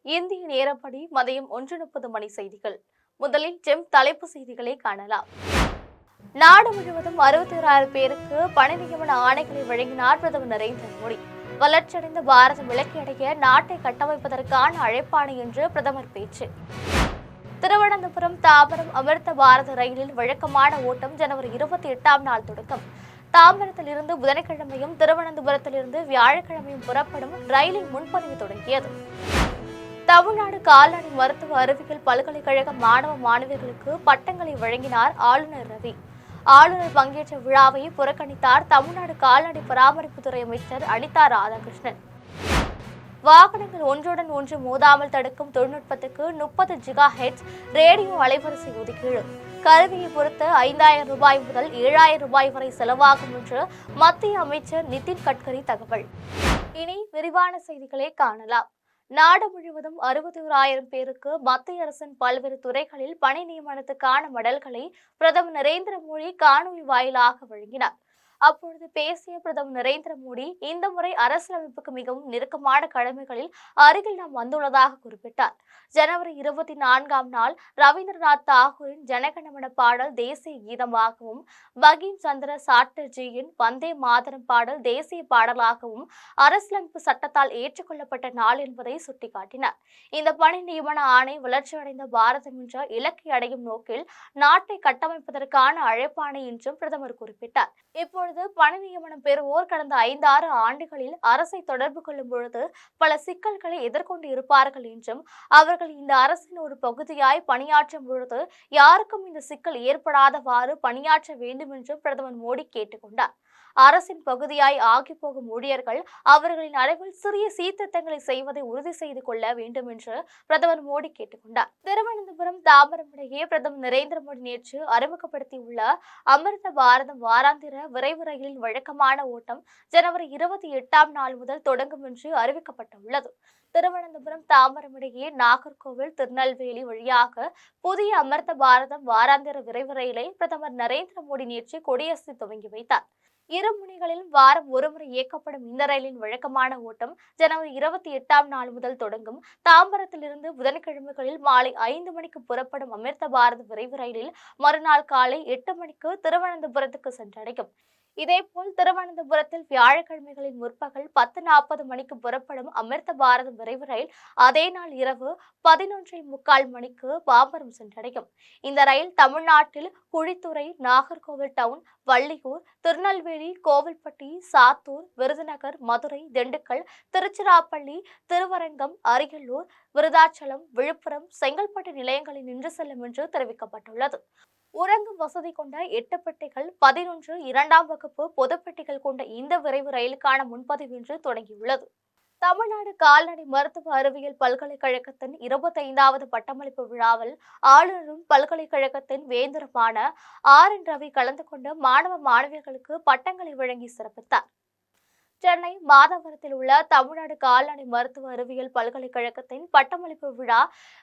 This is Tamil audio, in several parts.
இந்திய நேரப்படி மதியம் 1:30 மணி செய்திகள். முதலில் ஜெம் தலைப்பு செய்திகளை காணலாம். நாடு முழுவதும் 61,000 பேருக்கு பணி நியமன ஆணைகளை வழங்கினார் பிரதமர் நரேந்திர மோடி. வளர்ச்சியடைந்த பாரதம் இலக்கையடைய நாட்டை கட்டமைப்பதற்கான அழைப்பாணை என்று பிரதமர் பேச்சு. திருவனந்தபுரம் தாம்பரம் அமிர்த பாரத ரயிலில் வழக்கமான ஓட்டம் ஜனவரி 28ஆம் நாள் தொடக்கம். தாம்பரத்தில் இருந்து புதன்கிழமையும் திருவனந்தபுரத்திலிருந்து வியாழக்கிழமையும் புறப்படும் ரயிலின் முன்பதிவு தொடங்கியது. தமிழ்நாடு கால்நடை மருத்துவ அறிவியல் பல்கலைக்கழக மாணவ மாணவிகளுக்கு பட்டங்களை வழங்கினார் ஆளுநர் ரவி. ஆளுநர் பங்கேற்ற விழாவை புறக்கணித்தார் தமிழ்நாடு கால்நடை பராமரிப்புத்துறை அமைச்சர் அனிதா ராதாகிருஷ்ணன். வாகனங்கள் ஒன்றுடன் ஒன்று மோதாமல் தடுக்கும் தொழில்நுட்பத்துக்கு 30 GHz ரேடியோ அலைவரிசை ஒதுக்கீடு. கருவியை பொறுத்த 5,000 ரூபாய் முதல் 7,000 ரூபாய் வரை செலவாகும் என்று மத்திய அமைச்சர் நிதின் கட்கரி தகவல். இனி விரிவான செய்திகளை காணலாம். நாடு முழுவதும் 61,000 பேருக்கு மத்திய அரசின் பல்வேறு துறைகளில் பணி நியமனத்துக்கான மடல்களை பிரதமர் நரேந்திர மோடி காணொலி வாயிலாக வழங்கினார். அப்பொழுது பேசிய பிரதமர் நரேந்திர மோடி, இந்த முறை அரசியலமைப்புக்கு மிகவும் நெருக்கமான கடமைகளில் அருகில் நாம் வந்துள்ளதாக குறிப்பிட்டார். ஜனவரி 24ஆம் நாள் ரவீந்திரநாத் தாகூரின் ஜனகணமன பாடல் தேசிய கீதமாகவும், பங்கிம் சந்திர சாட்டர்ஜியின் வந்தே மாதரம் பாடல் தேசிய பாடலாகவும் அரசியலமைப்பு சட்டத்தால் ஏற்றுக்கொள்ளப்பட்ட நாள் என்பதை சுட்டிக்காட்டினார். இந்த பணி நியமன ஆணை வளர்ச்சியடைந்த பாரதம் என்ற இலக்கை அடையும் நோக்கில் நாட்டை கட்டமைப்பதற்கான அழைப்பாணை என்றும் பிரதமர் குறிப்பிட்டார். இப்பொழுது பணி நியமனம் பெறுவோர் கடந்த 5-6 ஆண்டுகளில் அரசை தொடர்பு கொள்ளும் பொழுது பல சிக்கல்களை எதிர்கொண்டு இருப்பார்கள் என்றும், அவர்கள் இந்த அரசின் ஒரு பகுதியாய் பணியாற்றும் பொழுது யாருக்கும் இந்த சிக்கல் ஏற்படாதவாறு பணியாற்ற வேண்டும் என்றும் பிரதமர் மோடி கேட்டுக்கொண்டார். அரசின் பகுதியாய் ஆகி போகும் ஊழியர்கள் அவர்களின் அளவில் சிறிய சீர்திருத்தங்களை செய்வதை உறுதி செய்து கொள்ள வேண்டும் என்று பிரதமர் மோடி கேட்டுக்கொண்டார். திருவனந்தபுரம் தாம்பரம் இடையே பிரதமர் நரேந்திர மோடி நேற்று அறிமுகப்படுத்தியுள்ள அமிர்த பாரதம் வாராந்திர விரைவு ரயிலின் வழக்கமான ஓட்டம் ஜனவரி 28ஆம் நாள் முதல் தொடங்கும் என்று அறிவிக்கப்பட்டுள்ளது. திருவனந்தபுரம் தாம்பரம் இடையே நாகர்கோவில் திருநெல்வேலி வழியாக புதிய அமிர்த பாரதம் வாராந்திர விரைவு ரயிலை பிரதமர் நரேந்திர மோடி நேற்று கொடியசைத்து துவங்கி வைத்தார். இரு முனைகளிலும் வாரம் ஒருமுறை இயக்கப்படும் இந்த ரயிலின் வழக்கமான ஓட்டம் ஜனவரி 28ஆம் நாள் முதல் தொடங்கும். தாம்பரத்திலிருந்து புதன்கிழமைகளில் மாலை 5 மணிக்கு புறப்படும் அமிர்த பாரத் விரைவு ரயிலில் மறுநாள் காலை 8 மணிக்கு திருவனந்தபுரத்துக்கு சென்றடையும். இதேபோல் திருவனந்தபுரத்தில் வியாழக்கிழமைகளின் முற்பகல் 10:40 மணிக்கு புறப்படும் அமிர்த பாரத் விரைவு ரயில் அதே நாள் இரவு 11:45 மணிக்கு தாம்பரம் சென்றடையும். இந்த ரயில் தமிழ்நாட்டில் குழித்துறை, நாகர்கோவில் டவுன், வள்ளியூர், திருநெல்வேலி, கோவில்பட்டி, சாத்தூர், விருதுநகர், மதுரை, திண்டுக்கல், திருச்சிராப்பள்ளி, திருவரங்கம், அரியலூர், விருதாச்சலம், விழுப்புரம், செங்கல்பட்டு நிலையங்களில் நின்று செல்லும் என்று தெரிவிக்கப்பட்டுள்ளது. உறங்கும் வசதி கொண்ட 8 பெட்டிகள், 11 2ஆம் வகுப்பு பொது பெட்டிகள் கொண்ட இந்த விரைவு ரயிலுக்கான முன்பதிவு இன்று தொடங்கியுள்ளது. தமிழ்நாடு கால்நடை மருத்துவ அறிவியல் பல்கலைக்கழகத்தின் 25வது பட்டமளிப்பு விழாவில் ஆளுநரும் பல்கலைக்கழகத்தின் வேந்தருமான RN ரவி கலந்து கொண்டு மாணவ மாணவியர்களுக்கு பட்டங்களை வழங்கி சிறப்பித்தார். சென்னை மாதவரத்தில் உள்ள தமிழ்நாடு கால்நடை மருத்துவ அறிவியல் பல்கலைக்கழகத்தின் பட்டமளிப்பு விழா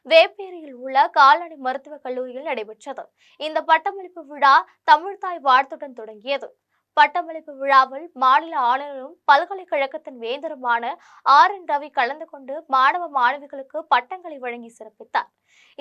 வேப்பேரியில் உள்ள கால்நடை மருத்துவக் கல்லூரியில் நடைபெற்றது. இந்த பட்டமளிப்பு விழா தமிழ்தாய் வாழ்த்துடன் தொடங்கியது. பட்டமளிப்பு விழாவில் மாநில ஆளுநரும் பல்கலைக்கழகத்தின் வேந்தருமான RN ரவி கலந்து கொண்டு மாணவ மாணவிகளுக்கு பட்டங்களை வழங்கி சிறப்பித்தார்.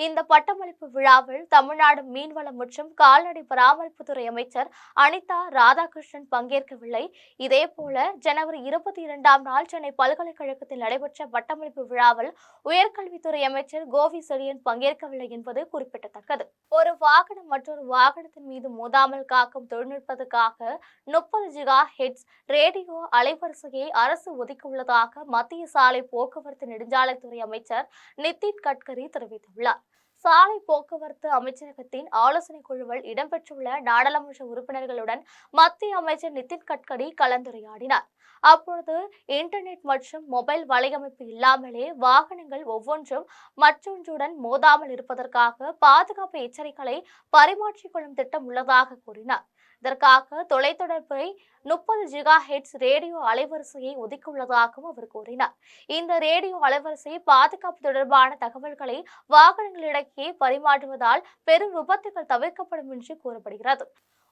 இந்த பட்டமளிப்பு விழாவில் தமிழ்நாடு மீன்வளம் மற்றும் கால்நடை பராமரிப்புத்துறை அமைச்சர் அனிதா ராதாகிருஷ்ணன் பங்கேற்கவில்லை. இதேபோல ஜனவரி 22ஆம் நாள் சென்னை பல்கலைக்கழகத்தில் நடைபெற்ற பட்டமளிப்பு விழாவில் உயர்கல்வித்துறை அமைச்சர் கோவி செழியன் பங்கேற்கவில்லை என்பது குறிப்பிடத்தக்கது. ஒரு வாகனம் மற்றொரு வாகனத்தின் மீது மோதாமல் காக்கும் தொழில்நுட்பத்துக்காக 30 GHz ரேடியோ அலைவரிசையை அரசு ஒதுக்கியுள்ளதாக மத்திய சாலை போக்குவரத்து நெடுஞ்சாலைத்துறை அமைச்சர் நிதின் கட்கரி தெரிவித்துள்ளார். சாலை போக்குவரத்து அமைச்சகத்தின் ஆலோசனை குழுவில் இடம்பெற்றுள்ள நாடாளுமன்ற உறுப்பினர்களுடன் மத்திய அமைச்சர் நிதின் கட்கரி கலந்துரையாடினார். அப்பொழுது இன்டர்நெட் மற்றும் மொபைல் வலையமைப்பு இல்லாமலே வாகனங்கள் ஒவ்வொன்றும் மற்றொன்றுடன் மோதாமல் இருப்பதற்காக பாதுகாப்பு எச்சரிக்கைகளை பரிமாற்றிக்கொள்ளும் திட்டம் உள்ளதாக கூறினார். இதற்காக தொலைத்தொடர்பை 30 GHz ரேடியோ அலைவரிசையை ஒதுக்கியுள்ளதாகவும் அவர் கூறினார். இந்த ரேடியோ அலைவரிசை பாதுகாப்பு தொடர்பான தகவல்களை வாகனங்களிடையே பரிமாற்றுவதால் பெரும் விபத்துகள் தவிர்க்கப்படும் என்று கூறப்படுகிறது.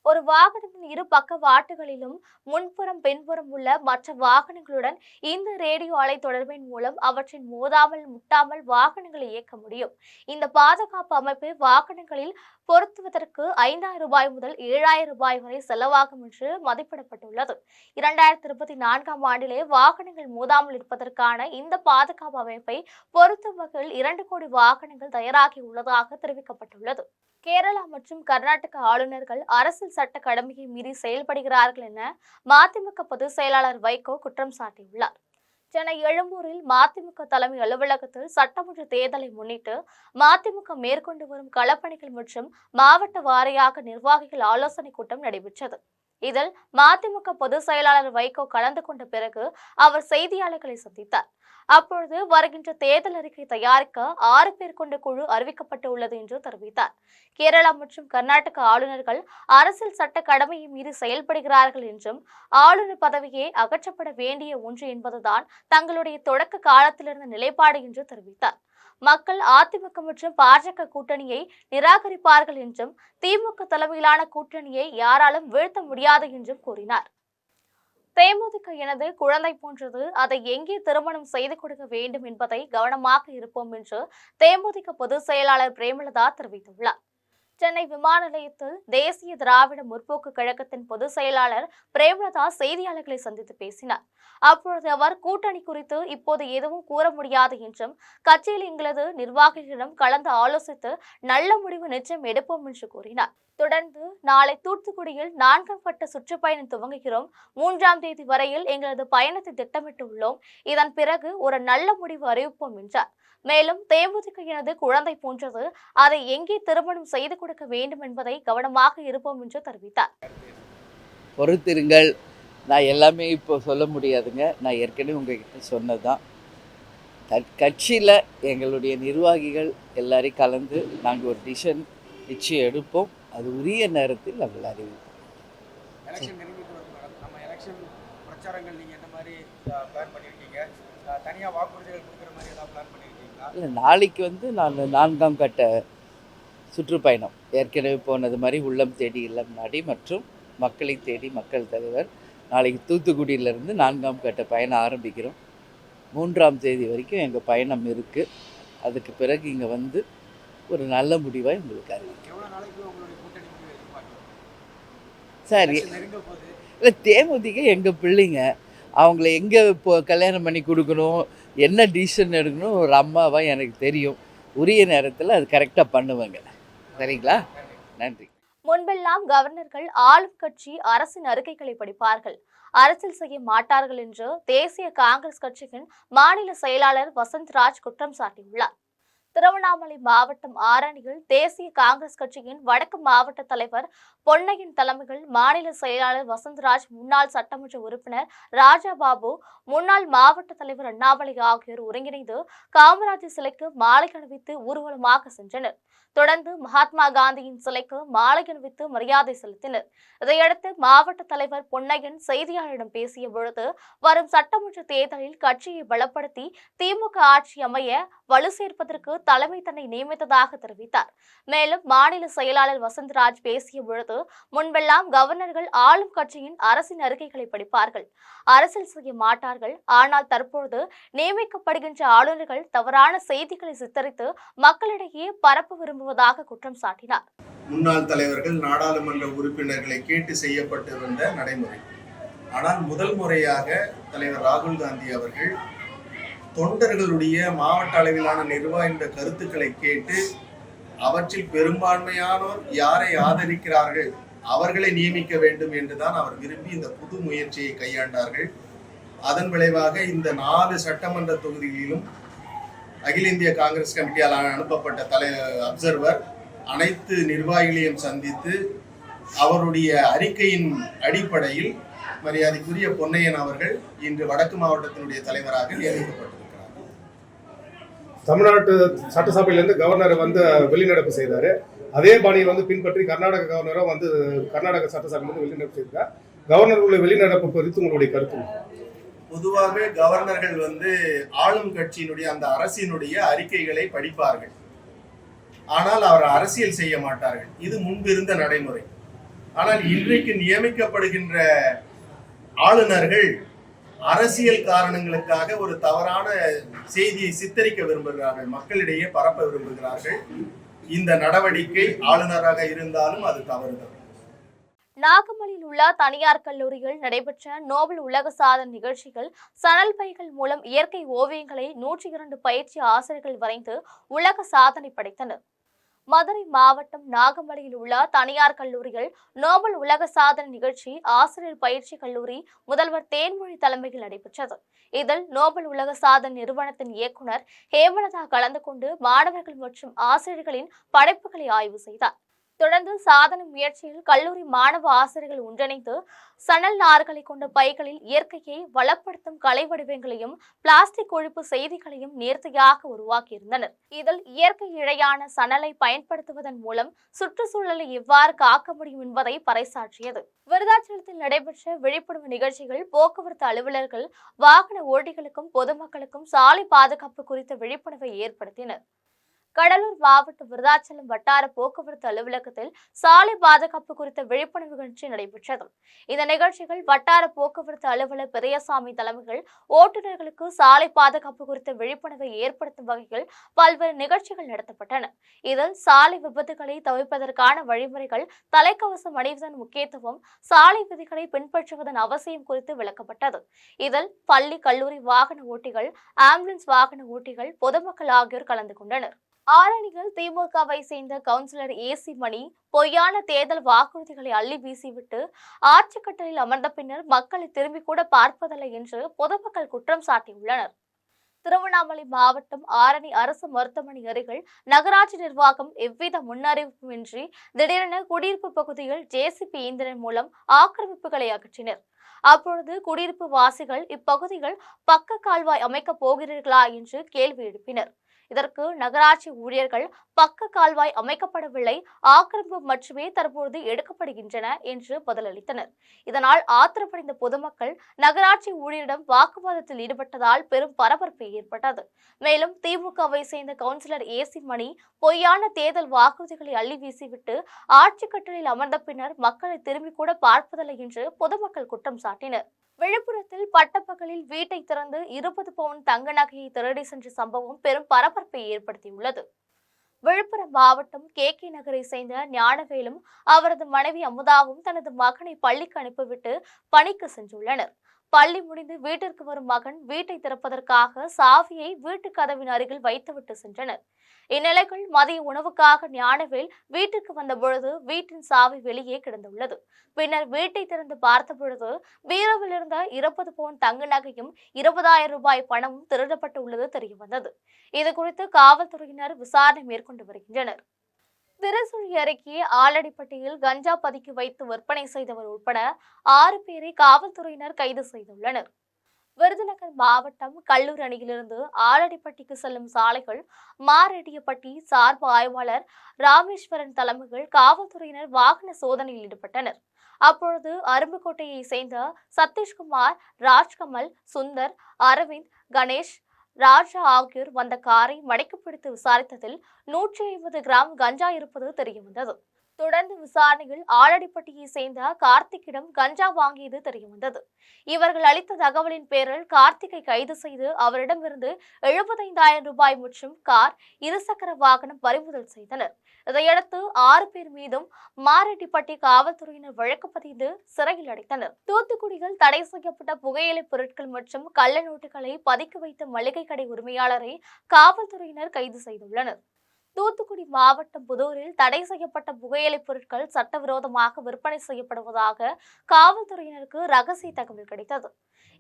ஒரு வாகனத்தின் இரு பக்க வாட்டுகளிலும் முன்புறம் பின்புறம் உள்ள மற்ற வாகனங்களுடன் இந்த ரேடியோ அலை தொடர்பின் மூலம் அவற்றின் மோதாமல் முட்டாமல் வாகனங்களை இயக்க முடியும். இந்த பாதுகாப்பு அமைப்பு வாகனங்களில் பொருத்துவதற்கு 5,000 ரூபாய் முதல் 7,000 ரூபாய் வரை செலவாகும் என்று மதிப்பிடப்பட்டுள்ளது. 2024ஆம் ஆண்டிலே வாகனங்கள் மோதாமல் இருப்பதற்கான இந்த பாதுகாப்பு அமைப்பை பொருத்தும் வகையில் 2 கோடி வாகனங்கள் தயாராகி உள்ளதாக தெரிவிக்கப்பட்டுள்ளது. கேரளா மற்றும் கர்நாடக ஆளுநர்கள் அரசியல் சட்ட கடமையை மீறி செயல்படுகிறார்கள் என மதிமுக பொதுச் செயலாளர் வைகோ குற்றம் சாட்டியுள்ளார். சென்னை எழும்பூரில் மதிமுக தலைமை அலுவலகத்தில் சட்டமன்ற தேர்தலை முன்னிட்டு மதிமுக மேற்கொண்டு வரும் களப்பணிகள் மற்றும் மாவட்ட வாரியாக நிர்வாகிகள் ஆலோசனை கூட்டம் நடைபெற்றது. இதில் மதிமுக பொதுச் செயலாளர் வைகோ கலந்து கொண்ட பிறகு அவர் செய்தியாளர்களை சந்தித்தார். அப்பொழுது வருகின்ற தேர்தல் அறிக்கை தயாரிக்க 6 பேர் கொண்ட குழு அறிவிக்கப்பட்டுள்ளது என்று தெரிவித்தார். கேரளா மற்றும் கர்நாடக ஆளுநர்கள் அரசியல் சட்ட கடமையை மீறி செயல்படுகிறார்கள் என்றும் ஆளுநர் பதவியே அகற்றப்பட வேண்டிய ஒன்று என்பதுதான் தங்களுடைய தொடக்க காலத்திலிருந்த நிலைப்பாடு என்று தெரிவித்தார். மக்கள் அதிமுக மற்றும் பாஜக கூட்டணியை நிராகரிப்பார்கள் என்றும் திமுக தலைமையிலான கூட்டணியை யாராலும் வீழ்த்த முடியாது என்றும் கூறினார். தேமுதிக எனது குழந்தை போன்றது, அதை எங்கே திருமணம் செய்து கொடுக்க வேண்டும் என்பதை கவனமாக இருப்போம் என்று தேமுதிக பொதுச் செயலாளர் பிரேமலதா தெரிவித்துள்ளார். சென்னை விமான நிலையத்தில் தேசிய திராவிட முற்போக்கு கழகத்தின் பொதுச் செயலாளர் பிரேமலதா செய்தியாளர்களை சந்தித்து பேசினார். அப்பொழுது அவர் கூட்டணி குறித்து இப்போது எதுவும் கூற முடியாது என்றும் கட்சியில் எங்களது நிர்வாகிகளிடம் கலந்து ஆலோசித்து நல்ல முடிவு நிச்சயம் எடுப்போம் என்று கூறினார். தொடர்ந்து நாளை தூத்துக்குடியில் 4ஆம் கட்ட சுற்றுப்பயணம் துவங்குகிறோம். 3ஆம் தேதி வரையில் எங்களது பயணத்தை திட்டமிட்டுள்ளோம். இதன் பிறகு ஒரு நல்ல முடிவு அறிவிப்போம் என்றார். மேலும் தேமுதிக எனது குழந்தை போன்றது, அதை எங்கே திருமணம் செய்து கொடுக்க வேண்டும் என்பதை கவனமாக இருப்போம் என்று தெரிவித்தார். பொறுத்திருங்கள், நான் எல்லாமே இப்போ சொல்ல முடியாதுங்க. நான் ஏற்கனவே உங்ககிட்ட சொன்னதுதான். கட்சியில் எங்களுடைய நிர்வாகிகள் எல்லாரையும் கலந்து நாங்கள் ஒரு டிசிஷன் நிச்சயம் எடுப்போம். அது உரிய நேரத்தில் நாங்கள் அறிவிப்போம். இல்லை, நாளைக்கு நான் 4ஆம் கட்ட சுற்றுப்பயணம் ஏற்கனவே போனது மாதிரி உள்ளம் தேடி இல்லம் நாடி மற்றும் மக்களை தேடி மக்கள் தலைவர் நாளைக்கு தூத்துக்குடியிலேருந்து 4ஆம் கட்ட பயணம் ஆரம்பிக்கிறோம். 3ஆம் தேதி வரைக்கும் எங்கள் பயணம் இருக்குது. அதுக்கு பிறகு இங்கே ஒரு நல்ல முடிவாக உங்களுக்கு அறிவிக்கும். சரி, இல்லை, தேமுதிக எங்கள் பிள்ளைங்க, அவங்கள எங்கே இப்போ கல்யாணம் பண்ணி கொடுக்கணும், என்ன டிசிஷன் எடுக்கணும் ஒரு அம்மாவாக எனக்கு தெரியும். உரிய நேரத்தில் அது கரெக்டாக பண்ணுவாங்க. சரிங்களா? நன்றி. முன்பெல்லாம் கவர்னர்கள் ஆளும் கட்சி அரசின் அறிக்கைகளை படிப்பார்கள், அரசியல் செய்ய மாட்டார்கள் என்று தேசிய காங்கிரஸ் கட்சியின் மாநில செயலாளர் வசந்த்ராஜ் குற்றம் சாட்டியுள்ளார். திருவண்ணாமலை மாவட்டம் ஆரணியில் தேசிய காங்கிரஸ் கட்சியின் வடக்கு மாவட்ட தலைவர் பொன்னையின் தலைமையில் மாநில செயலாளர் வசந்த்ராஜ், முன்னாள் சட்டமன்ற உறுப்பினர் ராஜாபாபு, முன்னாள் மாவட்ட தலைவர் அண்ணாமலை ஆகியோர் ஒருங்கிணைந்து காமராஜர் சிலைக்கு மாலை அணிவித்து ஊர்வலமாக சென்றனர். தொடர்ந்து மகாத்மா காந்தியின் சிலைக்கு மாலை அணிவித்து மரியாதை செலுத்தினர். இதையடுத்து மாவட்ட தலைவர் பொன்னையன் செய்தியாளரிடம் பேசிய பொழுது, வரும் சட்டமன்ற தேர்தலில் கட்சியை பலப்படுத்தி திமுக ஆட்சி அமைய வலு சேர்ப்பதற்கு தலைமை தன்னை நியமித்ததாக தெரிவித்தார். மேலும் மாநில செயலாளர் வசந்த்ராஜ் பேசிய பொழுது, முன்பெல்லாம் கவர்னர்கள் ஆளும் கட்சியின் அரசின் அறிக்கைகளை படிப்பார்கள், அரசியல் செய்ய மாட்டார்கள். ஆனால் தற்பொழுது நியமிக்கப்படுகின்ற ஆளுநர்கள் தவறான செய்திகளை சித்தரித்து மக்களிடையே பரப்ப விரும்புவதாக குற்றம் சாட்டினார். முன்னாள் தலைவர்கள் நாடாளுமன்ற உறுப்பினர்களை கேட்டு செய்யப்பட்டு வந்த நடைமுறை. ஆனால் முதல் முறையாக தலைவர் ராகுல் காந்தி அவர்கள் தொண்டர்களுடைய மாவட்ட அளவிலான நிர்வாக கருத்துக்களை கேட்டு அவற்றில் பெரும்பான்மையானோர் யாரை ஆதரிக்கிறார்கள் அவர்களை நியமிக்க வேண்டும் என்றுதான் அவர் விரும்பி இந்த புது முயற்சியை கையாண்டார்கள். அதன் விளைவாக இந்த 4 சட்டமன்ற தொகுதிகளிலும் அகில இந்திய காங்கிரஸ் கமிட்டியால் அனுப்பப்பட்ட அப்சர்வர் அனைத்து நிர்வாகிகளையும் சந்தித்து அவருடைய அறிக்கையின் அடிப்படையில் மரியாதைக்குரிய பொன்னையன் அவர்கள் இன்று வடக்கு மாவட்டத்தினுடைய தலைவராக நியமிக்கப்பட்டிருக்கிறார். தமிழ்நாட்டு சட்டசபையிலிருந்து கவர்னர் வெளிநடப்பு செய்தார். அதே பாணியை பின்பற்றி கர்நாடக கவர்னரும் கர்நாடக சட்டசபையிலிருந்து வெளிநடப்பு செய்தார். கவர்னர்களுடைய வெளிநடப்பு குறித்து உங்களுடைய கருத்து? பொதுவாகவே கவர்னர்கள் ஆளும் கட்சியினுடைய அந்த அரசினுடைய அறிக்கைகளை படிப்பார்கள், ஆனால் அவர் அரசியல் செய்ய மாட்டார்கள். இது முன்பிருந்த நடைமுறை. ஆனால் இன்றைக்கு நியமிக்கப்படுகின்ற ஆளுநர்கள் அரசியல் காரணங்களுக்காக ஒரு தவறான செய்தியை சித்தரிக்க விரும்புகிறார்கள், மக்களிடையே பரப்ப விரும்புகிறார்கள். இந்த நடவடிக்கை ஆளுநராக இருந்தாலும் அது தவறுதான். நாகமலையில் உள்ள தனியார் கல்லூரியில் நடைபெற்ற நோபல் உலக சாதனை நிகழ்ச்சிகள் சணல் பைகள் மூலம் இயற்கை ஓவியங்களை 102 பயிற்சி ஆசிரியர்கள் வரைந்து உலக சாதனை படைத்தனர். மதுரை மாவட்டம் நாகமலையில் உள்ள தனியார் கல்லூரிகள் நோபல் உலக சாதனை நிகழ்ச்சி ஆசிரியர் பயிற்சி கல்லூரி முதல்வர் தேன்மொழி தலைமையில் நடைபெற்றது. இதில் நோபல் உலக சாதனை நிறுவனத்தின் இயக்குனர் ஹேமலதா கலந்து கொண்டு மாணவர்கள் மற்றும் ஆசிரியர்களின் படைப்புகளை ஆய்வு செய்தார். தொடர்ந்து சாதனை முயற்சியில் கல்லூரி மாணவ ஆசிரியர்கள் ஒன்றிணைந்து சணல் நார்களை கொண்ட பைகளில் இயற்கையை வளப்படுத்தும் கலை வடிவங்களையும் பிளாஸ்டிக் ஒழிப்பு செய்திகளையும் நேர்த்தியாக உருவாக்கியிருந்தனர். இதில் இயற்கை இழையான சணலை பயன்படுத்துவதன் மூலம் சுற்றுச்சூழலை எவ்வாறு காக்க முடியும் என்பதை பறைசாற்றியது. விருதாச்சலத்தில் நடைபெற்ற விழிப்புணர்வு நிகழ்ச்சிகள் போக்குவரத்து அலுவலர்கள் வாகன ஓட்டிகளுக்கும் பொதுமக்களுக்கும் சாலை பாதுகாப்பு குறித்த விழிப்புணர்வை ஏற்படுத்தினர். கடலூர் மாவட்ட விருதாச்சலம் வட்டார போக்குவரத்து அலுவலகத்தில் சாலை பாதுகாப்பு குறித்த விழிப்புணர்வு நிகழ்ச்சி நடைபெற்றது. இந்த நிகழ்ச்சிகள் வட்டார போக்குவரத்து அலுவலர் பெரியசாமி தலைமையில் ஓட்டுநர்களுக்கு சாலை பாதுகாப்பு குறித்த விழிப்புணர்வை ஏற்படுத்தும் வகையில் பல்வேறு நிகழ்ச்சிகள் நடத்தப்பட்டன. இதில் சாலை விபத்துகளை தவிர்ப்பதற்கான வழிமுறைகள், தலைக்கவசம் அணிவதன் முக்கியத்துவம், சாலை விதிகளை பின்பற்றுவதன் அவசியம் குறித்து விளக்கப்பட்டது. இதில் பள்ளி, கல்லூரி வாகன ஓட்டிகள், ஆம்புலன்ஸ் வாகன ஓட்டிகள், பொதுமக்கள் ஆகியோர் கலந்து கொண்டனர். ஆரணியில் திமுகவை சேர்ந்த கவுன்சிலர் ஏசி மணி பொய்யான தேர்தல் வாக்குறுதிகளை அள்ளி வீசிவிட்டு ஆட்சி கட்டலில் அமர்ந்த பின்னர் மக்களை திரும்பி கூட பார்ப்பதில்லை என்று பொதுமக்கள் குற்றம் சாட்டியுள்ளனர். திருவண்ணாமலை மாவட்டம் ஆரணி அரசு மருத்துவமனை அருகில் நகராட்சி நிர்வாகம் எவ்வித முன்னறிவிப்புமின்றி திடீரென குடியிருப்பு பகுதியில் ஜேசிபி இயந்திரம் மூலம் ஆக்கிரமிப்புகளை அகற்றினர். அப்பொழுது குடியிருப்பு வாசிகள் இப்பகுதியில் பக்க கால்வாய் அமைக்கப் போகிறீர்களா என்று கேள்வி எழுப்பினர். இதற்கு நகராட்சி ஊழியர்கள் பக்க கால்வாய் அமைக்கப்படவில்லை, ஆக்கிரமிப்பு மட்டுமே தற்போது எடுக்கப்படுகின்றன என்று பதிலளித்தனர். இதனால் ஆத்திரமடைந்த பொதுமக்கள் நகராட்சி ஊழியரிடம் வாக்குவாதத்தில் ஈடுபட்டதால் பெரும் பரபரப்பு ஏற்பட்டது. மேலும் திமுகவை சேர்ந்த கவுன்சிலர் ஏசி மணி பொய்யான தேர்தல் வாக்குறுதிகளை அள்ளி வீசிவிட்டு ஆட்சி கட்டலில் அமர்ந்த பின்னர் மக்களை திரும்பி கூட பார்ப்பதில்லை என்று பொதுமக்கள் குற்றம் சாட்டினர். விழுப்புரத்தில் பட்டப்பகலில் வீட்டை திறந்து 20 பவுன் தங்க நகையை திருடி சென்ற சம்பவம் பெரும் பரபரப்பை ஏற்படுத்தியுள்ளது. விழுப்புரம் மாவட்டம் KK நகரை சேர்ந்த ஞானவேலும் அவரது மனைவி அமுதாவும் தனது மகனை பள்ளிக்கு அனுப்பிவிட்டு பணிக்கு சென்றுள்ளனர். பள்ளி முடிந்து வீட்டிற்கு வரும் மகன் வீட்டை திறப்பதற்காக சாவியை வீட்டு கதவின் அருகில் வைத்துவிட்டு சென்றனர். இந்நிலையில் மதிய உணவுக்காக ஞானவேல் வீட்டுக்கு வந்த பொழுது வீட்டின் சாவி வெளியே கிடந்துள்ளது. பின்னர் வீட்டை திறந்து பார்த்த பொழுது பீரோவில் இருந்த 20 பவுன் தங்க நகையும் 20,000 ரூபாய் பணமும் திருடப்பட்டு உள்ளது தெரியவந்தது. இது குறித்து காவல்துறையினர் விசாரணை மேற்கொண்டு வருகின்றனர். திருச்சுழி அருகே ஆலடிப்பட்டியில் கஞ்சா பதுக்கி வைத்து விற்பனை செய்தவர் உட்பட 6 பேரை காவல்துறையினர் கைது செய்துள்ளனர். விருதுநகர் மாவட்டம் கல்லூர் அணியிலிருந்து ஆலடிப்பட்டிக்கு செல்லும் சாலைகள் மாரெட்டியப்பட்டி சார்பு ஆய்வாளர் ராமேஸ்வரன் தலைமையில் காவல்துறையினர் வாகன சோதனையில் ஈடுபட்டனர். அப்பொழுது அரும்புக்கோட்டையை சேர்ந்த சதீஷ்குமார், ராஜ்கமல், சுந்தர், அரவிந்த், கணேஷ், ராஜா ஆகியோர் வந்த காரை மடக்கி பிடித்து விசாரித்ததில் 150 கிராம் கஞ்சா இருப்பது தெரியவந்தது. தொடர்ந்து விசாரணையில் ஆலடிப்பட்டியை சேர்ந்த கார்த்திக்கிடம் கஞ்சா வாங்கியது தெரியவந்தது. இவர்கள் அளித்த தகவலின் பேரில் கார்த்திகை கைது செய்து அவரிடமிருந்து 75,000 ரூபாய் மற்றும் கார், இருசக்கர வாகனம் பறிமுதல் செய்தனர். இதையடுத்து 6 பேர் மீதும் மாரெட்டிப்பட்டி காவல்துறையினர் வழக்கு பதிந்து சிறையில் அடைத்தனர். தூத்துக்குடியில் தடை செய்யப்பட்ட புகையிலை பொருட்கள் மற்றும் கள்ள நோட்டுகளை பதுக்கி வைத்த மளிகை கடை உரிமையாளரை காவல்துறையினர் கைது செய்துள்ளனர். தூத்துக்குடி மாவட்டம் புதூரில் தடை செய்யப்பட்ட புகையிலை பொருட்கள் சட்டவிரோதமாக விற்பனை செய்யப்படுவதாக காவல்துறையினருக்கு ரகசிய தகவல் கிடைத்தது.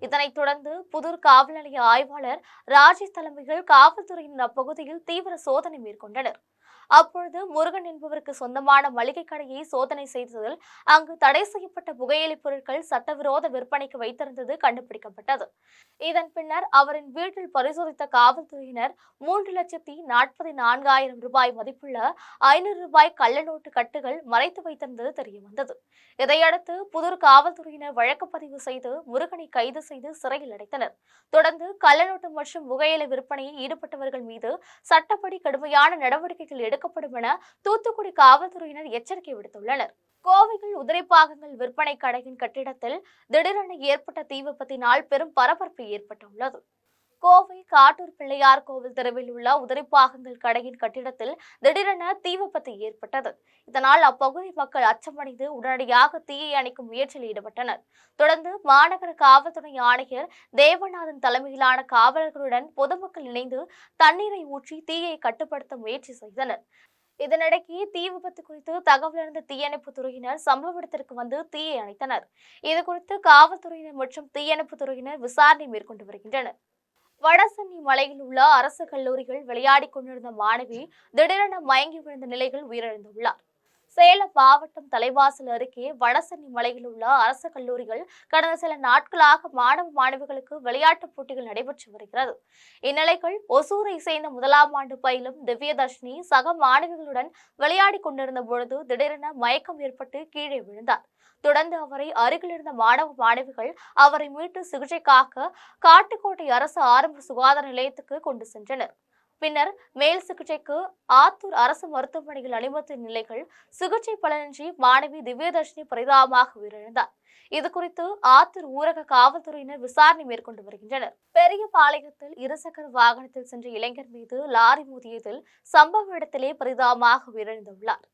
இதனைத் தொடர்ந்து புதூர் காவல் நிலைய ஆய்வாளர் ராஜேஷ் தலைமையில் காவல்துறையினர் அப்பகுதியில் தீவிர சோதனை மேற்கொண்டனர். அப்பொழுது முருகன் என்பவருக்கு சொந்தமான மளிகை கடையை சோதனை செய்ததில் அங்கு தடை செய்யப்பட்ட புகையிலை பொருட்கள் சட்டவிரோத விற்பனைக்கு வைத்திருந்தது கண்டுபிடிக்கப்பட்டது. இதன் பின்னர் அவரின் வீட்டில் பரிசோதித்த காவல்துறையினர் 3,44,000 ரூபாய் மதிப்புள்ள 500 ரூபாய் கள்ள நோட்டு கட்டுகள் மறைத்து வைத்திருந்தது தெரியவந்தது. இதையடுத்து புதூர் காவல்துறையினர் வழக்கு பதிவு செய்து முருகனை கைது செய்து சிறையில் அடைத்தனர். தொடர்ந்து கள்ளநோட்டு மற்றும் புகையிலை விற்பனையில் ஈடுபட்டவர்கள் மீது சட்டப்படி கடுமையான நடவடிக்கைகள் எடுக்கப்படும் என தூத்துக்குடி காவல்துறையினர் எச்சரிக்கை விடுத்துள்ளனர். கோவையில் உதிரிப்பாகங்கள் விற்பனை கடையின் கட்டிடத்தில் திடீரென ஏற்பட்ட தீ விபத்தினால் பெரும் பரபரப்பு ஏற்பட்டுள்ளது. கோவை காட்டூர் பிள்ளையார் கோவில் தெருவில் உள்ள உதிரிப்பாகங்கள் கடையின் கட்டிடத்தில் திடீரென தீ விபத்து ஏற்பட்டது. இதனால் அப்பகுதி மக்கள் அச்சமடைந்து உடனடியாக தீயை அணைக்கும் முயற்சியில் ஈடுபட்டனர். தொடர்ந்து மாநகர காவல்துறை ஆணையர் தேவநாதன் தலைமையிலான காவலர்களுடன் பொதுமக்கள் இணைந்து தண்ணீரை ஊற்றி தீயை கட்டுப்படுத்த முயற்சி செய்தனர். இதனிடையே தீ விபத்து குறித்து தகவல் அறிந்த தீயணைப்பு துறையினர் சம்பவ இடத்திற்கு வந்து தீயை அணைத்தனர். இதுகுறித்து காவல்துறையினர் மற்றும் தீயணைப்பு துறையினர் விசாரணை மேற்கொண்டு வருகின்றனர். வடசென்னை மலையில் உள்ள அரசு கல்லூரிகள் விளையாடிக் கொண்டிருந்த மாணவி திடீரென மயங்கி விழுந்த நிலையில் உயிரிழந்துள்ளார். சேலம் மாவட்டம் தலைவாசல் அருகே வடசென்னை மலையில் உள்ள அரசு கல்லூரிகள் கடந்த சில நாட்களாக மாணவிகளுக்கு விளையாட்டுப் போட்டிகள் நடைபெற்று வருகிறது. இந்நிலையில் ஒசூரை சேர்ந்த முதலாம் ஆண்டு பயிலும் திவ்யதர்ஷினி சக மாணவிகளுடன் விளையாடிக் கொண்டிருந்த பொழுது திடீரென மயக்கம் ஏற்பட்டு கீழே விழுந்தார். தொடர்ந்து அவரை அருகில் இருந்த மாணவிகள் அவரை மீட்டு சிகிச்சைக்காக காட்டுக்கோட்டை அரசு ஆரம்ப சுகாதார நிலையத்துக்கு கொண்டு சென்றனர். பின்னர் மேல் சிகிச்சைக்கு ஆத்தூர் அரசு மருத்துவமனையில் அனுமதி நிலையில் சிகிச்சை பலனின்றி மாணவி திவ்யதர்ஷினி பரிதாபமாக உயிரிழந்தார். இதுகுறித்து ஆத்தூர் ஊரக காவல்துறையினர் விசாரணை மேற்கொண்டு வருகின்றனர். பெரியபாளையத்தில் இருசக்கர வாகனத்தில் சென்ற இளைஞர் மீது லாரி மோதியதில் சம்பவ இடத்திலே பரிதாபமாக உயிரிழந்துள்ளார்.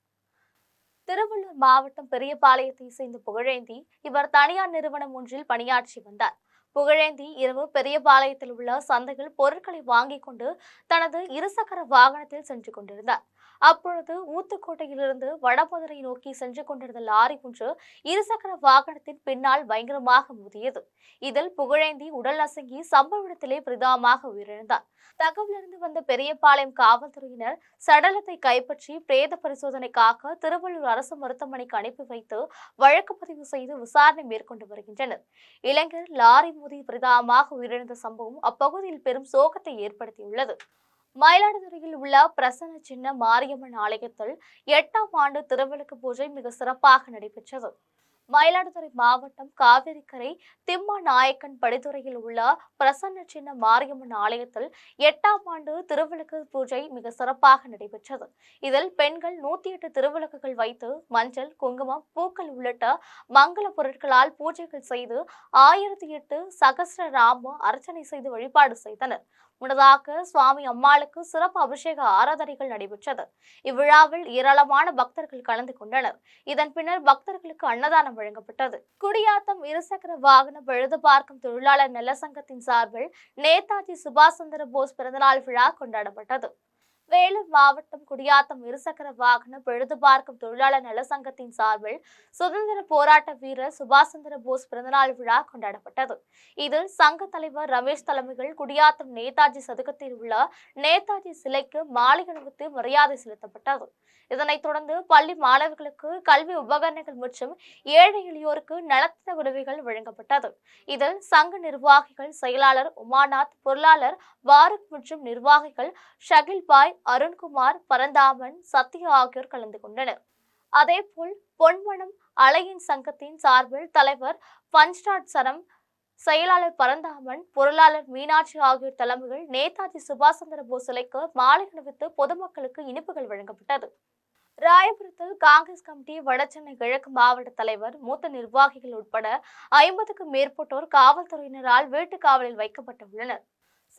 திருவள்ளூர் மாவட்டம் பெரியபாளையத்தை சேர்ந்த புகழேந்தி இவர் தனியார் நிறுவனம் ஒன்றில் பணியாற்றி வந்தார். புகழேந்தி இரவு பெரியபாளையத்தில் உள்ள சந்தையில் பொருட்களை வாங்கிக் கொண்டு தனது இருசக்கர வாகனத்தில் சென்று கொண்டிருந்தார். அப்பொழுது ஊத்துக்கோட்டையிலிருந்து வடமதுரை நோக்கி சென்று கொண்டிருந்த லாரி ஒன்று இருசக்கர வாகனத்தின் பின்னால் பயங்கரமாக மோதியது. இதில் புகழேந்தி உடல் நசுங்கி சம்பவ இடத்திலே பரிதாபமாக உயிரிழந்தார். தகவலிருந்து வந்த பெரியபாளையம் காவல்துறையினர் சடலத்தை கைப்பற்றி பிரேத பரிசோதனைக்காக திருவள்ளூர் அரசு மருத்துவமனைக்கு அனுப்பி வைத்து வழக்கு பதிவு செய்து விசாரணை மேற்கொண்டு வருகின்றனர். இளைஞர் லாரி மோதி பரிதாபமாக உயிரிழந்த சம்பவம் அப்பகுதியில் பெரும் சோகத்தை ஏற்படுத்தியுள்ளது. மயிலாடுதுறையில் உள்ள பிரசன்ன சின்ன மாரியம்மன் ஆலயத்தில் 8ஆம் ஆண்டு திருவிளக்கு பூஜை மிக சிறப்பாக நடைபெற்றது. மயிலாடுதுறை மாவட்டம் காவிரிக்கரை திம்மாநாயக்கன் படித்துறையில் உள்ள பிரசன்ன சின்ன மாரியம்மன் ஆலயத்தில் 8ஆம் ஆண்டு திருவிளக்கு பூஜை மிக சிறப்பாக நடைபெற்றது. இதில் பெண்கள் 108 திருவிளக்குகள் வைத்து மஞ்சள், குங்குமம், பூக்கள் உள்ளிட்ட மங்கள பொருட்களால் பூஜைகள் செய்து 1008 சகஸ்ரநாம அர்ச்சனை செய்து வழிபாடு செய்தனர். முன்னதாக சுவாமி அம்மாளுக்கு சிறப்பு அபிஷேக ஆராதனைகள் நடைபெற்றது. இவ்விழாவில் ஏராளமான பக்தர்கள் கலந்து கொண்டனர். இதன் பின்னர் பக்தர்களுக்கு அன்னதானம் வழங்கப்பட்டது. குடியாத்தம் இருசக்கர வாகன பழுது பார்க்கும் தொழிலாளர் நல சங்கத்தின் சார்பில் நேதாஜி சுபாஷ் சந்திர போஸ் பிறந்தநாள் விழா கொண்டாடப்பட்டது. வேலூர் மாவட்டம் குடியாத்தம் இருசக்கர வாகன பழுது பார்க்கும் தொழிலாளர் நல சங்கத்தின் சார்பில் சுதந்திர போராட்ட வீரர் சுபாஷ் சந்திர போஸ் பிறந்தநாள் விழா கொண்டாடப்பட்டது. இதில் சங்க தலைவர் ரமேஷ் தலைமையில் குடியாத்தம் நேதாஜி சதுக்கத்தில் உள்ள நேதாஜி சிலைக்கு மாலை அணிவித்து மரியாதை செலுத்தப்பட்டது. இதனைத் தொடர்ந்து பள்ளி மாணவர்களுக்கு கல்வி உபகரணங்கள் மற்றும் ஏழை எளியோருக்கு நலத்திட்ட உதவிகள் வழங்கப்பட்டது. இதில் சங்க நிர்வாகிகள், செயலாளர் உமாநாத், பொருளாளர் பாரூக் மற்றும் நிர்வாகிகள் ஷகில்பாய், அருண்குமார், பரந்தாமன், சத்யா ஆகியோர் கலந்து கொண்டனர். அதேபோல் பொன்மனம் அலையின் சங்கத்தின் சார்பில் தலைவர் பஞ்ச்ராட் சரம், செயலாளர் பரந்தாமன், பொருளாளர் மீனாட்சி ஆகியோர் தலைமையில் நேதாஜி சுபாஷ் சந்திர போஸ் சிலைக்கு மாலை அணிவித்து பொதுமக்களுக்கு இனிப்புகள் வழங்கப்பட்டது. ராயபுரத்தில் காங்கிரஸ் கமிட்டி வடசென்னை கிழக்கு மாவட்ட தலைவர், மூத்த நிர்வாகிகள் உட்பட 50க்கும் மேற்பட்டோர் காவல்துறையினரால் வீட்டு காவலில் வைக்கப்பட்டுள்ளனர்.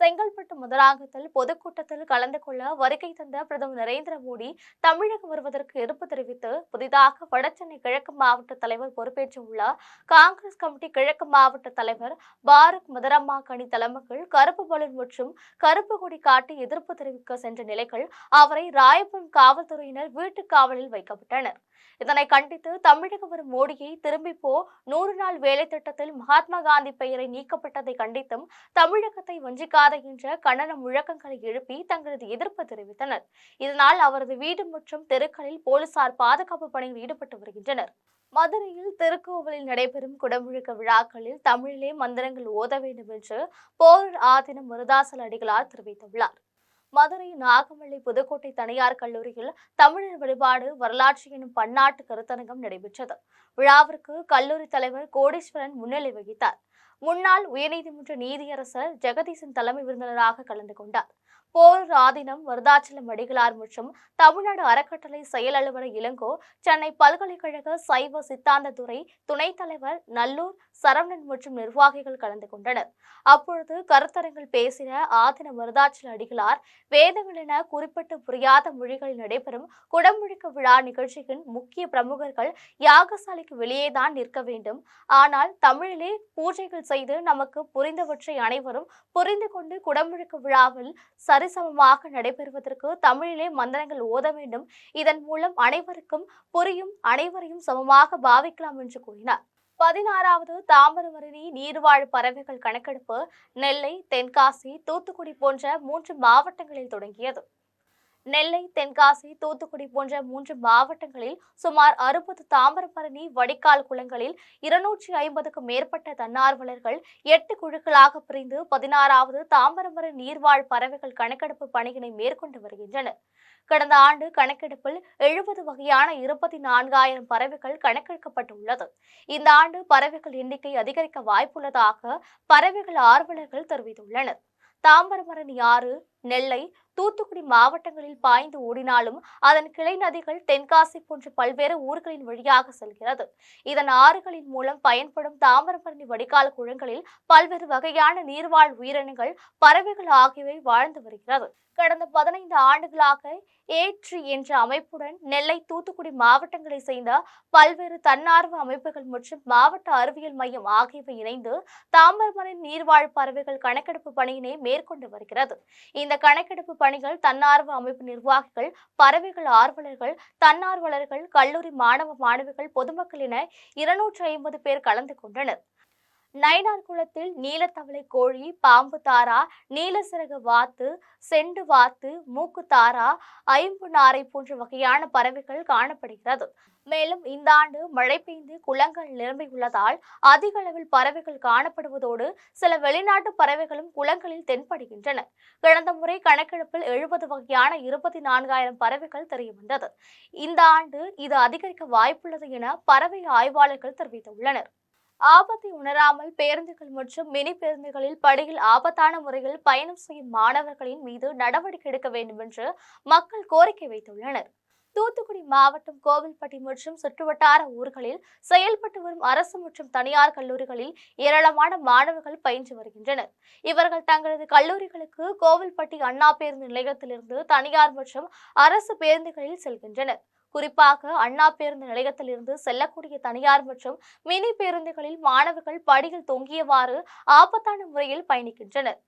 செங்கல்பட்டு முதலாங்கத்தில் பொதுக்கூட்டத்தில் கலந்து கொள்ள வருகை தந்த பிரதமர் நரேந்திர மோடி தமிழகம் வருவதற்கு எதிர்ப்பு தெரிவித்து புதிதாக வடசென்னை கிழக்கு மாவட்ட தலைவர் பொறுப்பேற்றுள்ள காங்கிரஸ் கமிட்டி கிழக்கு மாவட்ட தலைவர் பாரூக் மதரம்மா கனி தலைமையில் கருப்பு பலூன் மற்றும் கருப்பு கொடி காட்டி எதிர்ப்பு தெரிவிக்க சென்ற நிலையில் அவரை ராயபுரம் காவல்துறையினர் வீட்டு காவலில் வைக்கப்பட்டனர். இதனை கண்டித்து தமிழகம் வரும் மோடியை திரும்பி போ 100 நாள் வேலை திட்டத்தில் மகாத்மா காந்தி பெயரை நீக்கப்பட்டதை கண்டித்தும் தமிழகத்தை வஞ்சிக்காத என்ற கண்டன முழக்கங்களை எழுப்பி தங்களது எதிர்ப்பு தெரிவித்தனர். இதனால் அவரது வீடு மற்றும் தெருக்களில் போலீசார் பாதுகாப்பு பணியில் ஈடுபட்டு வருகின்றனர். மதுரையில் திருக்கோவிலில் நடைபெறும் குடமுழுக்க விழாக்களில் தமிழிலே மந்திரங்கள் ஓத வேண்டும் என்று போரூர் ஆதீனம் முருதாசல் அடிகளார் தெரிவித்துள்ளார். மதுரை நாகமல்லி புதுக்கோட்டை தனியார் கல்லூரியில் தமிழர் வழிபாடு வரலாற்று எனும் பன்னாட்டு கருத்தரங்கம் நடைபெற்றது. விழாவிற்கு கல்லூரி தலைவர் கோடீஸ்வரன் முன்னிலை வகித்தார். முன்னாள் உயர்நீதிமன்ற நீதியரசர் ஜெகதீசன் தலைமை விருந்தினராக கலந்து கொண்டார். போரூர் ஆதீனம் விருதாச்சலம் அடிகளார் மற்றும் தமிழ்நாடு அறக்கட்டளை செயல் அலுவலர் இளங்கோ, சென்னை பல்கலைக்கழக சைவ சித்தாந்தத்துறை துணைத் தலைவர் நல்லூர் சரவணன் மற்றும் நிர்வாகிகள் கலந்து கொண்டனர். அப்பொழுது கருத்தரங்கில் பேசின ஆதீன விருதாச்சல அடிகளார், வேதங்கள் என குறிப்பிட்டு புரியாத மொழிகளில் நடைபெறும் குடமுழுக்கு விழா நிகழ்ச்சியின் முக்கிய பிரமுகர்கள் யாகசாலைக்கு வெளியேதான் நிற்க வேண்டும். ஆனால் தமிழிலே பூஜைகள் செய்து நமக்கு புரிந்தவற்றை அனைவரும் புரிந்து கொண்டு குடமுழுக்கு விழாவில் சரிசமமாக நடைபெறுவதற்கு தமிழிலே மந்திரங்கள் ஓத வேண்டும். இதன் மூலம் அனைவருக்கும் புரியும், அனைவரையும் சமமாக பாவிக்கலாம் என்று கூறினார். 16வது தாமிரபரணி நீர்வாழ் பறவைகள் கணக்கெடுப்பு நெல்லை, தென்காசி, தூத்துக்குடி போன்ற 3 மாவட்டங்களில் தொடங்கியது. நெல்லை, தென்காசி, தூத்துக்குடி போன்ற 3 மாவட்டங்களில் சுமார் 60 தாமிரபரணி வடிகால் குளங்களில் 250க்கும் மேற்பட்ட தன்னார்வலர்கள் 8 குழுக்களாக பிரிந்து 16வது தாமிரபரணி நீர்வாழ் பறவைகள் கணக்கெடுப்பு பணியினை மேற்கொண்டு வருகின்றனர். கடந்த ஆண்டு கணக்கெடுப்பில் 70 வகையான 24,000 பறவைகள் கணக்கெடுக்கப்பட்டுள்ளது. இந்த ஆண்டு பறவைகள் எண்ணிக்கை அதிகரிக்க வாய்ப்புள்ளதாக பறவைகள் ஆர்வலர்கள் தெரிவித்துள்ளனர். தாமிரபரணி ஆறு நெல்லை, தூத்துக்குடி மாவட்டங்களில் பாய்ந்து ஓடினாலும் அதன் கிளை நதிகள் தென்காசி போன்ற பல்வேறு ஊர்களின் வழியாக செல்கிறது. இதன் ஆறுகளின் மூலம் பயன்படும் தாமிரபரணி வடிகால் குளங்களில் பல்வேறு வகையான நீர்வாழ் உயிரினங்கள், பறவைகள் ஆகியவை வாழ்ந்து வருகிறது. கடந்த 15 ஆண்டுகளாக ஏற்றி என்ற அமைப்புடன் நெல்லை, தூத்துக்குடி மாவட்டங்களை சேர்ந்த பல்வேறு தன்னார்வ அமைப்புகள் மற்றும் மாவட்ட அறிவியல் மையம் ஆகியவை இணைந்து தாமிரபரணி நீர்வாழ் பறவைகள் கணக்கெடுப்பு பணியினை மேற்கொண்டு வருகிறது. இந்த கணக்கெடுப்பு பணிகள் தன்னார்வ அமைப்பு நிர்வாகிகள், பறவைகள் ஆர்வலர்கள், தன்னார்வலர்கள், கல்லூரி மாணவ மாணவிகள், பொதுமக்கள் என 250 பேர் கலந்து கொண்டனர். நயினார் குளத்தில் நீலத்தவளை கோழி, பாம்பு தாரா, நீலசிறகு வாத்து, செண்டு வாத்து, மூக்கு தாரா, ஐம்பு நாரை போன்ற வகையான பறவைகள் காணப்படுகிறது. மேலும் இந்த ஆண்டு மழை பெய்து குளங்கள் நிரம்பியுள்ளதால் அதிக அளவில் பறவைகள் காணப்படுவதோடு சில வெளிநாட்டு பறவைகளும் குளங்களில் தென்படுகின்றன. கடந்த முறை கணக்கெடுப்பில் 70 வகையான 24,000 பறவைகள் தெரியவந்தது. இந்த ஆண்டு இது அதிகரிக்க வாய்ப்புள்ளது என பறவை ஆய்வாளர்கள் தெரிவித்துள்ளனர். ஆபத்தை உணராமல் பேருந்துகள் மற்றும் மினி பேருந்துகளில் படியில் ஆபத்தான முறையில் பயணம் செய்யும் மாணவர்களின் மீது நடவடிக்கை எடுக்க வேண்டும் என்று மக்கள் கோரிக்கை வைத்துள்ளனர். தூத்துக்குடி மாவட்டம் கோவில்பட்டி மற்றும் சுற்றுவட்டார ஊர்களில் செயல்பட்டு வரும் அரசு மற்றும் தனியார் கல்லூரிகளில் ஏராளமான மாணவர்கள் பயின்று வருகின்றனர். இவர்கள் தங்களது கல்லூரிகளுக்கு கோவில்பட்டி அண்ணா பேருந்து நிலையத்திலிருந்து தனியார் மற்றும் அரசு பேருந்துகளில் செல்கின்றனர். குறிப்பாக அண்ணா பேருந்து நிலையத்திலிருந்து செல்லக்கூடிய தனியார் மற்றும் மினி பேருந்துகளில் மாணவர்கள் படியில் தொங்கியவாறு ஆபத்தான முறையில் பயணிக்கின்றனர்.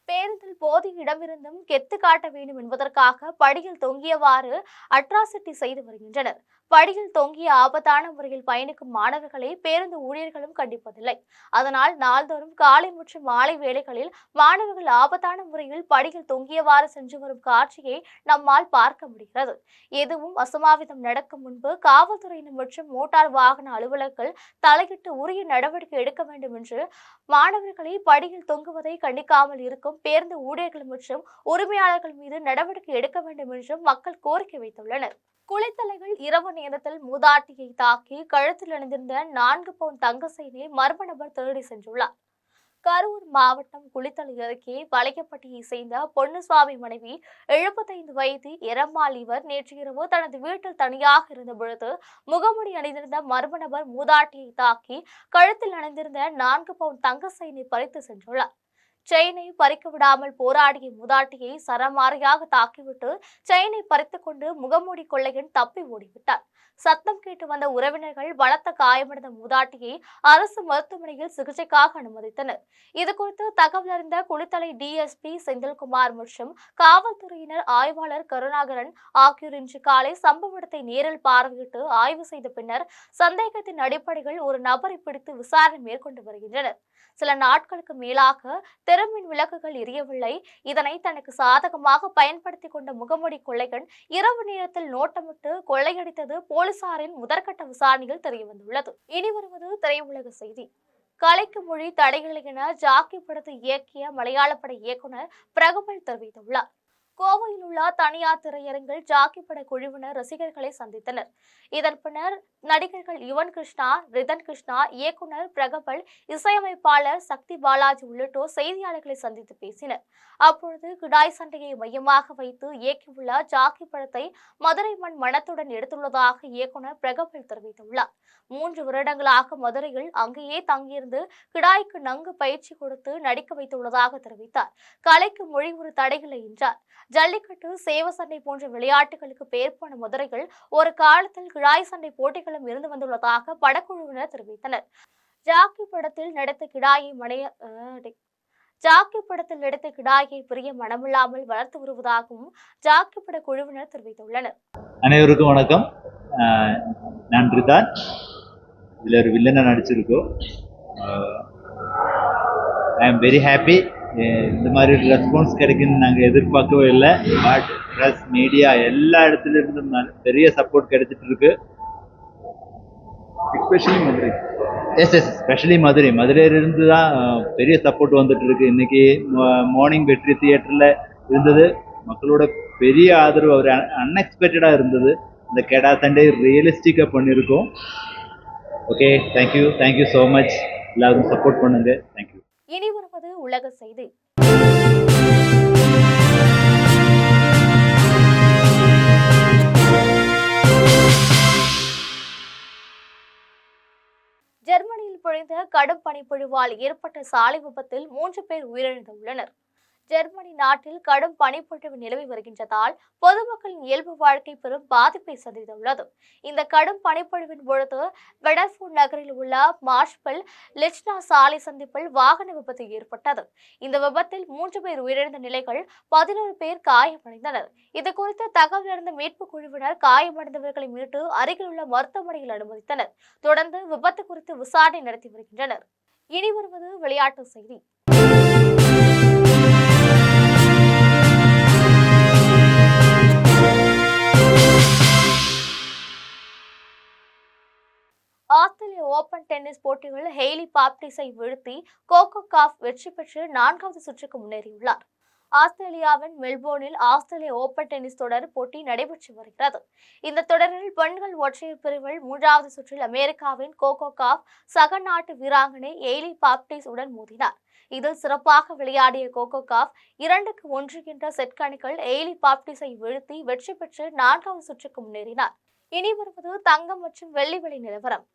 பேருந்தில் போதிய இடமிருந்தும் கெத்து காட்ட வேண்டும் என்பதற்காக படியில் தொங்கியவாறு அட்ராசிட்டி செய்து வருகின்றனர். படியில் தொங்கிய ஆபத்தான முறையில் பயணிக்கும் மாணவர்களை பேருந்து ஊழியர்களும் கண்டிப்பதில்லை. அதனால் நாள்தோறும் காலை மற்றும் மாலை வேளைகளில் மாணவர்கள் ஆபத்தான முறையில் படியில் தொங்கியவாறு சென்று வரும் காட்சியை நம்மால் பார்க்க முடிகிறது. எதுவும் அசம்பாவிதம் நடக்கும் முன்பு காவல்துறையினர் மற்றும் மோட்டார் வாகன அலுவலர்கள் தலையிட்டு உரிய நடவடிக்கை எடுக்க வேண்டும் என்று மாணவர்களை படியில் தொங்குவதை கண்டிக்காமல் இருக்கும் பேருந்து ஊழியர்கள் மற்றும் உரிமையாளர்கள் மீது நடவடிக்கை எடுக்க வேண்டும் என்றும் மக்கள் கோரிக்கை வைத்துள்ளனர். குளித்தலையில் இரவு நேரத்தில் மூதாட்டியை தாக்கி கழுத்தில் அணிந்திருந்த 4 பவுன் தங்க செயினை மர்ம நபர் திருடி சென்றுள்ளார். கரூர் மாவட்டம் குளித்தலை அருகே வளையப்பட்டியை சேர்ந்த பொன்னுசுவாமி மனைவி 75 வயது எரம்மாள் இவர் நேற்று இரவு தனது வீட்டில் தனியாக இருந்த பொழுது முகமுடி அணிந்திருந்த மர்ம நபர் மூதாட்டியை தாக்கி கழுத்தில் அணிந்திருந்த 4 பவுன் தங்க செயினை பறித்து சென்றுள்ளார். செயினை பறிக்க விடாமல் போராடிய மூதாட்டியை சரமாரியாக தாக்கிவிட்டு செயினை பறித்துக் கொண்டு முகமூடி கொள்ளையன் தப்பி ஓடிவிட்டார். சத்தம் கேட்டு வந்த உறவினர்கள் பலத்த காயமடைந்த மூதாட்டியை அரசு மருத்துவமனையில் சிகிச்சைக்காக அனுமதித்தனர். இதுகுறித்து தகவல் அறிந்த குளித்தலை டிஎஸ்பி செந்தில்குமார் மற்றும் காவல்துறையினர் ஆய்வாளர் கருணாகரன் ஆகியோர் இன்று காலை சம்பவ இடத்தை நேரில் பார்வையிட்டு ஆய்வு செய்த பின்னர் சந்தேகத்தின் அடிப்படையில் ஒரு நபரை பிடித்து விசாரணை மேற்கொண்டு வருகின்றனர். சில நாட்களுக்கு மேலாக தெருமின் விளக்குகள் எரியவில்லை. இதனை தனக்கு சாதகமாக பயன்படுத்திக் கொண்ட முகமூடி கொள்ளையன் இரவு நேரத்தில் நோட்டமிட்டு கொள்ளையடித்தது போலீசாரின் முதற்கட்ட விசாரணையில் தெரியவந்துள்ளது. இனி வருவது திரையுலக செய்தி. கலைக்கு மொழி தடையில்லை என ஜாக்கி படத்தை இயக்கிய மலையாள பட இயக்குனர் பிரகமல் தெரிவித்துள்ளார். கோவையில் உள்ள தனியார் திரையரங்கில் ஜாக்கி பட குழுவினர் ரசிகர்களை சந்தித்தனர். இதன் பின்னர் நடிகர்கள் யுவன் கிருஷ்ணா, ரிதன் கிருஷ்ணா, இயக்குனர் பிரகபல், இசையமைப்பாளர் சக்தி பாலாஜி உள்ளிட்டோர் செய்தியாளர்களை சந்தித்து பேசினர். அப்பொழுது கிடாய் சண்டையை மையமாக வைத்து இயக்கியுள்ள ஜாக்கி படத்தை மதுரை மண் மனத்துடன் எடுத்துள்ளதாக இயக்குனர் பிரகபல் தெரிவித்துள்ளார். 3 வருடங்களாக மதுரையில் அங்கேயே தங்கியிருந்து கிடாய்க்கு நன்கு பயிற்சி கொடுத்து நடிக்க வைத்துள்ளதாக தெரிவித்தார். கலைக்கு மொழி ஒரு தடையில்லை என்றார். ஜல்லிக்கட்டு, சேவ சண்டை போன்ற விளையாட்டுகளுக்கு பெயர் போன மதுரையில் ஒரு காலத்தில் கிடாய் சண்டை போட்டிகளும் இருந்து வந்துள்ளதாக படக்குழுவினர் தெரிவித்தனர். ஜாக்கி படத்தில் நடித்த கிடாயை பிரிய மனமில்லாமல் வளர்த்து வருவதாகவும் ஜாக்கி பட குழுவினர் தெரிவித்துள்ளனர். அனைவருக்கும் வணக்கம். நான் ரிதான். இதில் ஒரு வில்லனை நடிச்சிருக்கோம். I am very happy. இந்த மாதிரி ஒரு ரெஸ்பான்ஸ் கிடைக்குன்னு நாங்கள் எதிர்பார்க்கவே இல்லை. பட் ப்ரெஸ், மீடியா எல்லா இடத்துல இருந்தும் பெரிய சப்போர்ட் கிடைச்சிட்டு இருக்கு. எஸ்பெஷலி மதுரை. ஸ்பெஷலி மதுரையிலிருந்து தான் பெரிய சப்போர்ட் வந்துட்டு இருக்கு. இன்னைக்கு மார்னிங் வெற்றி தியேட்டரில் இருந்தது. மக்களோட பெரிய ஆதரவு ஒரு அன்எக்ஸ்பெக்டடாக இருந்தது. இந்த கெடா சண்டே ரியலிஸ்டிக்காக பண்ணியிருக்கோம். Okay, thank you so much. எல்லாரும் சப்போர்ட் பண்ணுங்க. தேங்க்யூ. இனி வருவது உலக செய்தி. ஜெர்மனியில் பொழிந்த கடும் பனிப்பொழிவால் ஏற்பட்ட சாலை விபத்தில் 3 பேர் உயிரிழந்துள்ளனர். ஜெர்மனி நாட்டில் கடும் பனிப்பொழிவு நிலவி வருகின்றதால் பொதுமக்களின் இயல்பு வாழ்க்கை பெரும் பாதிப்பை சந்தித்துள்ளது. இந்த கடும் பனிப்பொழிவின் பொழுது பெடர்ஃபோர்ட் நகரில் உள்ள மார்ஷ்பெல் லிச்னா சாலை சந்திப்பில் வாகன விபத்து ஏற்பட்டது. இந்த விபத்தில் 3 பேர் உயிரிழந்த நிலையில் 11 பேர் காயமடைந்தனர். இது குறித்து தகவல் அறிந்த மீட்பு குழுவினர் காயமடைந்தவர்களை மீட்டு அருகில் உள்ள மருத்துவமனையில் அனுமதித்தனர். தொடர்ந்து விபத்து குறித்து விசாரணை நடத்தி வருகின்றனர். இனி வருவது விளையாட்டு செய்தி. ஆஸ்திரேலிய ஓபன் டென்னிஸ் போட்டிகளில் ஹெய்லி பாப்டிஸை வீழ்த்தி கோகோ காஃப் வெற்றி பெற்று 4வது சுற்றுக்கு முன்னேறியுள்ளார். ஆஸ்திரேலியாவின் மெல்போர்னில் ஆஸ்திரேலிய ஓபன் டென்னிஸ் தொடர் போட்டி நடைபெற்று வருகிறது. இந்த தொடரில் பெண்கள் ஒற்றையர் பிரிவில் 3வது சுற்றில் அமெரிக்காவின் கோகோ காஃப் சக நாட்டு வீராங்கனை ஹெய்லி பாப்டிஸ் உடன் மோதினார். இதில் சிறப்பாக விளையாடிய கோகோ காஃப் 2-1 என்ற செட் கணக்கில் ஹெய்லி பாப்டிஸை வீழ்த்தி வெற்றி பெற்று 4வது சுற்றுக்கு முன்னேறினார். இனி வருவது தங்கம் மற்றும் வெள்ளி விலை நிலவரம்.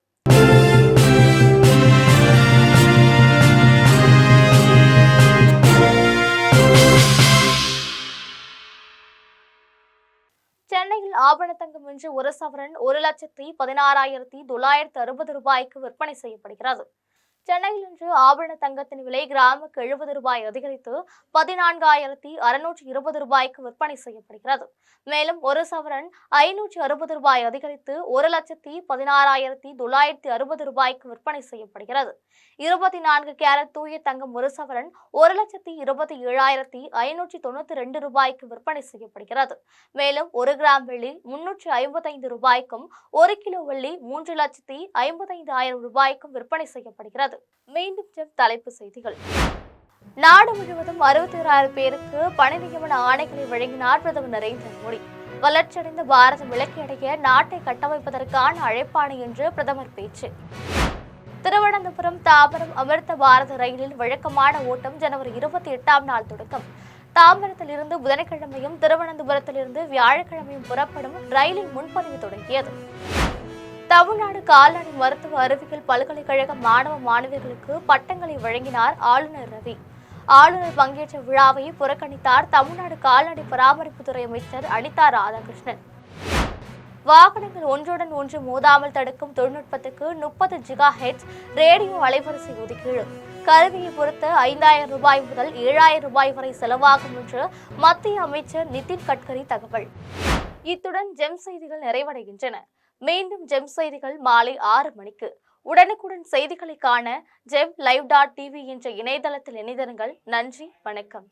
சென்னையில் ஆபண தங்கம் இன்று 1 சவரன் 1,16,960 ரூபாய்க்கு விற்பனை செய்யப்படுகிறது. சென்னையில் இன்று ஆபரண தங்கத்தின் விலை கிராமுக்கு 70 ரூபாய் அதிகரித்து 14,620 ரூபாய்க்கு விற்பனை செய்யப்படுகிறது. மேலும் 1 சவரன் 560 ரூபாய் அதிகரித்து 1,16,960 ரூபாய்க்கு விற்பனை செய்யப்படுகிறது. 24 கேரட் தூய தங்கம் 1 சவரன் 1,27,592 ரூபாய்க்கு விற்பனை செய்யப்படுகிறது. மேலும் 1 கிராம் வெள்ளி 355 ரூபாய்க்கும் 1 கிலோ வெள்ளி 3,55,000 ரூபாய்க்கும் விற்பனை செய்யப்படுகிறது. மீண்டும் தலைப்பு செய்திகள். நாடு முழுவதும் 61,000 பேருக்கு பணி நியமன ஆணைகளை வழங்கினார் பிரதமர் நரேந்திர மோடி. வளர்ச்சியடைந்த பாரதம் இலக்கையடைய நாட்டை கட்டமைப்பதற்கான அழைப்பாணை என்று பிரதமர் பேச்சு. திருவனந்தபுரம் தாம்பரம் அமிர்த பாரத ரயிலில் வழக்கமான ஓட்டம் ஜனவரி 28ஆம் நாள் தொடக்கம். தாம்பரத்தில் இருந்து புதன்கிழமையும் திருவனந்தபுரத்திலிருந்து வியாழக்கிழமையும் புறப்படும் ரயிலின் முன்பதிவு தொடங்கியது. தமிழ்நாடு கால்நடை மருத்துவ அறிவியல் பல்கலைக்கழக மாணவ மாணவிகளுக்கு பட்டங்களை வழங்கினார் ஆளுநர் ரவி. ஆளுநர் பங்கேற்ற விழாவை புறக்கணித்தார் தமிழ்நாடு கால்நடை பராமரிப்புத்துறை அமைச்சர் அனிதா ராதாகிருஷ்ணன். வாகனங்கள் ஒன்றுடன் ஒன்று மோதாமல் தடுக்கும் தொழில்நுட்பத்துக்கு 30 ஜிகாஹெர்ட்ஸ் ரேடியோ அலைவரிசை ஒதுக்கீடு. கருவியை பொறுத்த 5,000 ரூபாய் முதல் 7,000 ரூபாய் வரை செலவாகும் என்று மத்திய அமைச்சர் நிதின் கட்கரி தகவல். இத்துடன் ஜெம் செய்திகள் நிறைவடைகின்றன. மீண்டும் ஜெம் செய்திகள் மாலை 6 மணிக்கு. உடனுக்குடன் செய்திகளை காண GemLive.tv என்ற இணையதளத்தில் இணைந்திருங்கள். நன்றி, வணக்கம்.